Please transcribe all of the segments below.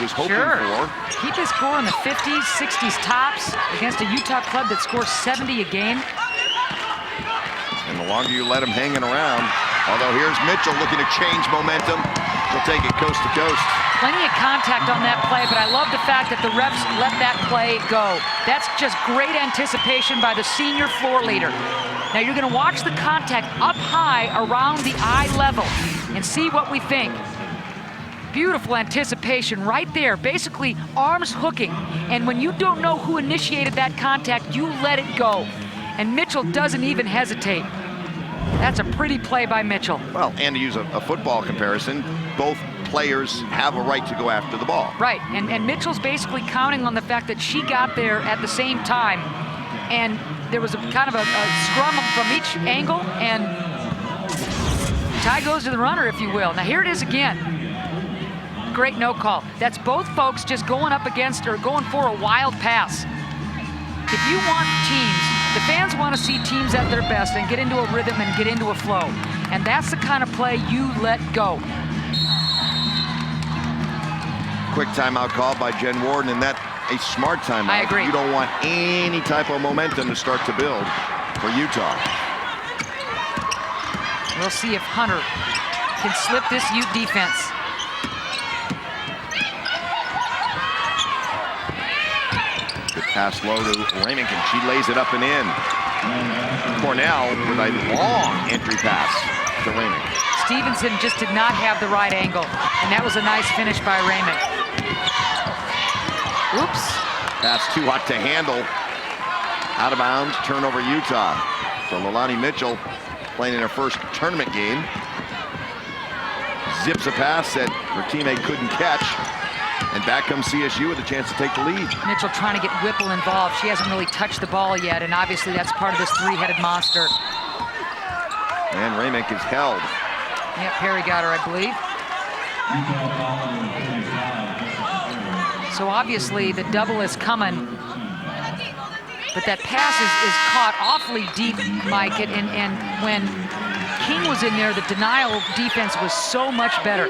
was hoping for. Keep his score in the 50s, 60s tops against a Utah club that scores 70 a game. And the longer you let him hanging around, although here's Mitchell looking to change momentum. He'll take it coast to coast. Plenty of contact on that play, but I love the fact that the refs let that play go. That's just great anticipation by the senior floor leader. Now you're going to watch the contact up high around the eye level and see what we think. Beautiful anticipation right there, basically arms hooking. And when you don't know who initiated that contact, you let it go. And Mitchell doesn't even hesitate. That's a pretty play by Mitchell. Well, and to use a football comparison, both players have a right to go after the ball. Right, and Mitchell's basically counting on the fact that she got there at the same time. And there was a kind of a scrum from each angle, and tie goes to the runner, if you will. Now here it is again. Great no call. That's both folks just going up against or going for a wild pass. If you want teams, the fans want to see teams at their best and get into a rhythm and get into a flow. And that's the kind of play you let go. Quick timeout call by Jen Warden, and that a smart timeout. I agree. You don't want any type of momentum to start to build for Utah. We'll see if Hunter can slip this Ute defense. Good pass low to Raymond, and she lays it up and in. Cornell with a long entry pass to Raymond. Stevenson just did not have the right angle, and that was a nice finish by Raymond. Oops. Pass too hot to handle. Out of bounds, turnover Utah. So Leilani Mitchell playing in her first tournament game. Zips a pass that her teammate couldn't catch. And back comes CSU with a chance to take the lead. Mitchell trying to get Whipple involved. She hasn't really touched the ball yet, and obviously that's part of this three-headed monster. And Raymond is held. Yeah, Perry got her, I believe. So obviously the double is coming, but that pass is caught awfully deep, Mike, and when King was in there, the denial defense was so much better.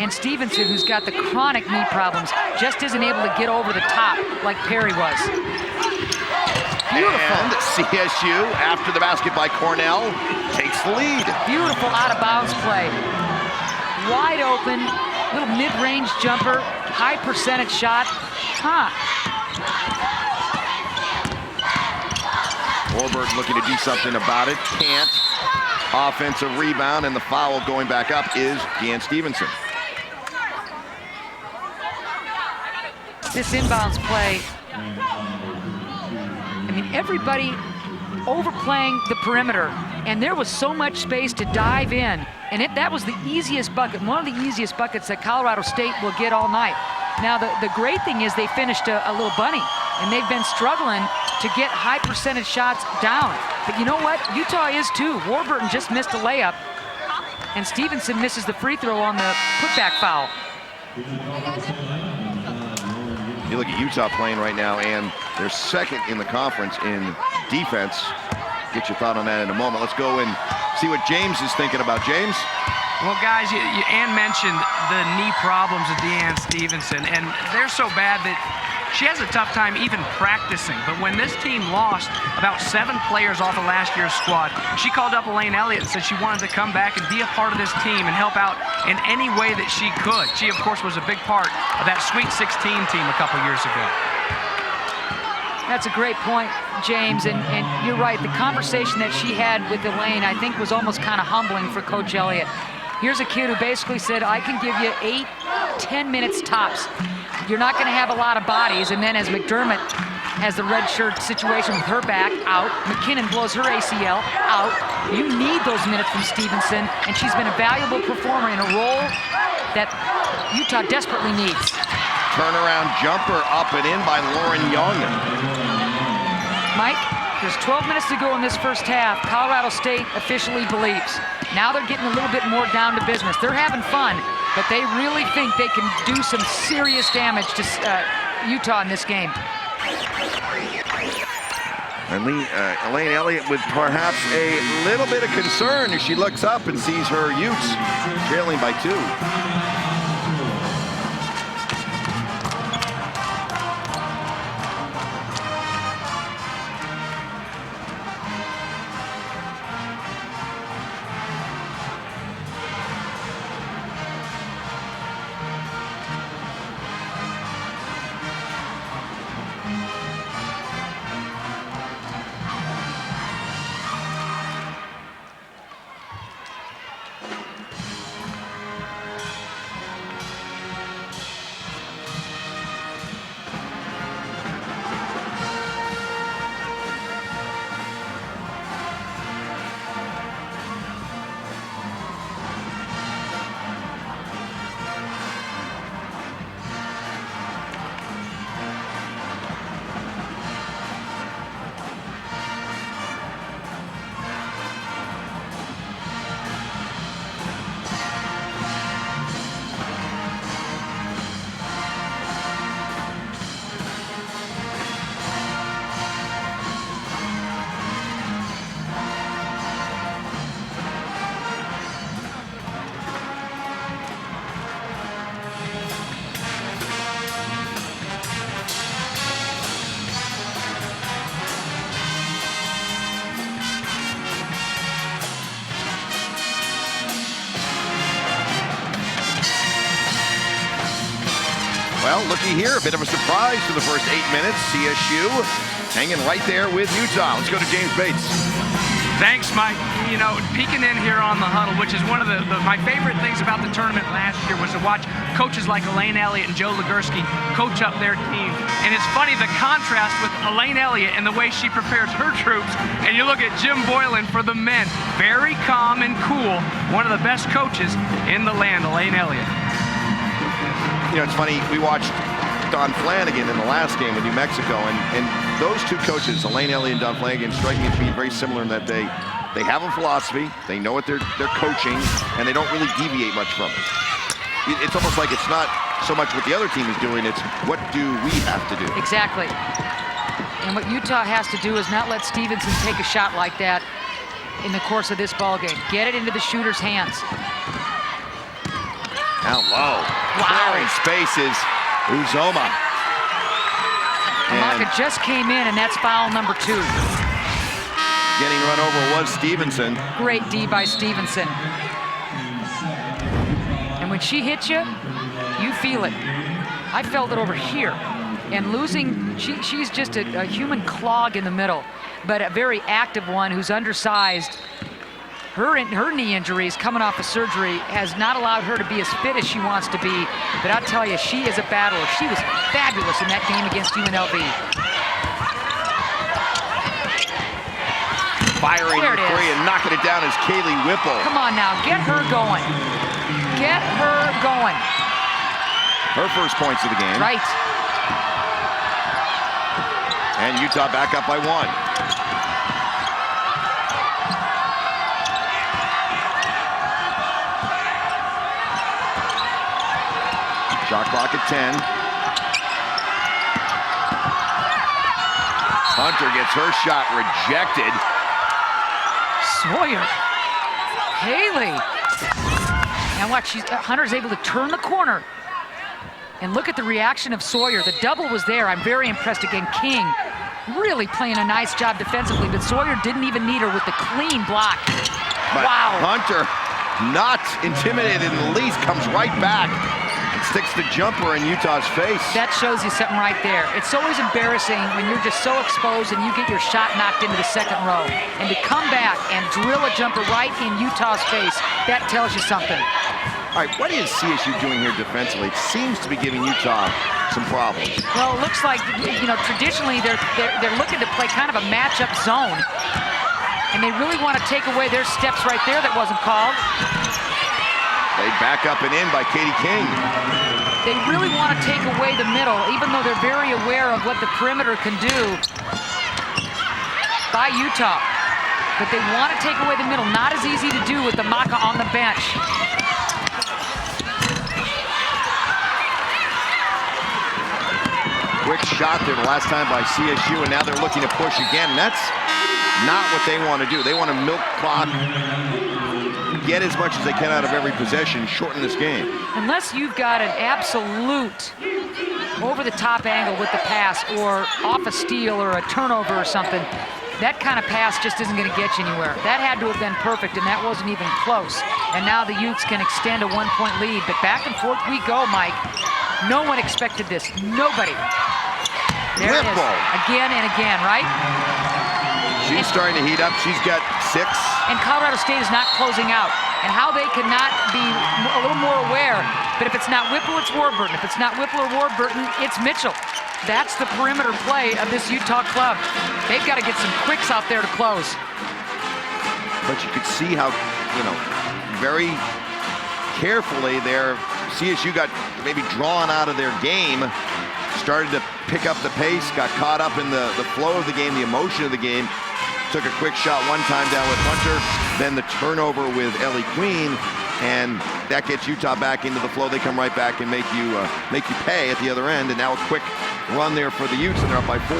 And Stevenson, who's got the chronic knee problems, just isn't able to get over the top like Perry was. Beautiful. And CSU, after the basket by Cornell, takes the lead. Beautiful out-of-bounds play. Wide open, little mid-range jumper, high percentage shot. Warburton looking to do something about it, can't. Offensive rebound, and the foul going back up is Deanne Stevenson. This inbounds play, I mean, everybody overplaying the perimeter, and there was so much space to dive in, and that was the easiest bucket, one of the easiest buckets that Colorado State will get all night. Now, the great thing is they finished a little bunny, and they've been struggling to get high percentage shots down. But you know what? Utah is too. Warburton just missed a layup, and Stevenson misses the free throw on the putback foul. You look at Utah playing right now, and they're second in the conference in defense. Get your thought on that in a moment. Let's go and see what James is thinking about. James? Well, guys, Ann mentioned the knee problems of Deanne Stevenson, and they're so bad that she has a tough time even practicing. But when this team lost about 7 players off of last year's squad, she called up Elaine Elliott and said she wanted to come back and be a part of this team and help out in any way that she could. She, of course, was a big part of that Sweet 16 team a couple years ago. That's a great point, James, and you're right. The conversation that she had with Elaine, I think, was almost kind of humbling for Coach Elliott. Here's a kid who basically said, I can give you 8-10 minutes tops. You're not going to have a lot of bodies. And then as McDermott has the red shirt situation with her back out, McKinnon blows her ACL out. You need those minutes from Stevenson, and she's been a valuable performer in a role that Utah desperately needs. Turnaround jumper up and in by Lauren Young. Mike, there's 12 minutes to go in this first half. Colorado State officially believes. Now they're getting a little bit more down to business. They're having fun, but they really think they can do some serious damage to Utah in this game. Elaine Elliott with perhaps a little bit of concern as she looks up and sees her Utes trailing by 2. Well, looky here, a bit of a surprise for the first 8 minutes. CSU hanging right there with Utah. Let's go to James Bates. Thanks, Mike. You know, peeking in here on the huddle, which is one of my favorite things about the tournament last year, was to watch coaches like Elaine Elliott and Joe Legursky coach up their team. And it's funny, the contrast with Elaine Elliott and the way she prepares her troops. And you look at Jim Boylan for the men. Very calm and cool. One of the best coaches in the land, Elaine Elliott. You know, it's funny, we watched Don Flanagan in the last game with New Mexico, and those two coaches, Elaine Elliott and Don Flanagan, strike me as being very similar in that they have a philosophy, they know what they're coaching, and they don't really deviate much from it. It's almost like it's not so much what the other team is doing, it's what do we have to do. Exactly. And what Utah has to do is not let Stevenson take a shot like that in the course of this ball game. Get it into the shooter's hands. Out low. Wow. Clearing spaces. Uzomah. Amaka just came in, and that's foul number 2. Getting run over was Stevenson. Great D by Stevenson. And when she hits you, you feel it. I felt it over here. And losing, she's just a human clog in the middle, but a very active one who's undersized. Her knee injuries coming off of surgery has not allowed her to be as fit as she wants to be, but I'll tell you, she is a battler. She was fabulous in that game against UNLV. Firing the three and knocking it down is Kaylee Whipple. Come on now, get her going. Get her going. Her first points of the game. Right. And Utah back up by 1. Shot clock at 10. Hunter gets her shot rejected. Sawyer. Haley. And watch, Hunter's able to turn the corner. And look at the reaction of Sawyer. The double was there. I'm very impressed again. King really playing a nice job defensively, but Sawyer didn't even need her with the clean block. But wow. Hunter, not intimidated in the least, comes right back and sticks the jumper in Utah's face. That shows you something right there. It's always embarrassing when you're just so exposed and you get your shot knocked into the second row. And to come back and drill a jumper right in Utah's face, that tells you something. All right, what is CSU doing here defensively? It seems to be giving Utah some problems. Well, it looks like, you know, traditionally they're looking to play kind of a matchup zone. And they really want to take away their steps right there that wasn't called. They back up and in by Katie King. They really want to take away the middle, even though they're very aware of what the perimeter can do by Utah. But they want to take away the middle. Not as easy to do with Amaka on the bench. Quick shot there the last time by CSU, and now they're looking to push again. That's not what they want to do. They want to milk clock, get as much as they can out of every possession, shorten this game. Unless you've got an absolute over-the-top angle with the pass or off a steal or a turnover or something, that kind of pass just isn't going to get you anywhere. That had to have been perfect, and that wasn't even close. And now the Utes can extend a 1-point lead. But back and forth we go, Mike. No one expected this. Nobody. There it is. Again and again, right? She's starting to heat up. She's got 6. And Colorado State is not closing out. And how they cannot be a little more aware. But if it's not Whipple, it's Warburton. If it's not Whipple or Warburton, it's Mitchell. That's the perimeter play of this Utah club. They've got to get some quicks out there to close. But you could see how, you know, very carefully there, CSU got maybe drawn out of their game, started to pick up the pace, got caught up in the flow of the game, the emotion of the game, took a quick shot one time down with Hunter, then the turnover with Ellie Queen, and that gets Utah back into the flow. They come right back and make you pay at the other end, and now a quick run there for the Utes, and they're up by 4.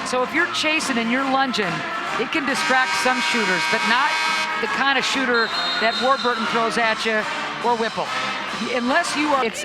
So if you're chasing and you're lunging, it can distract some shooters, but not the kind of shooter that Warburton throws at you or Whipple. Unless you are, it's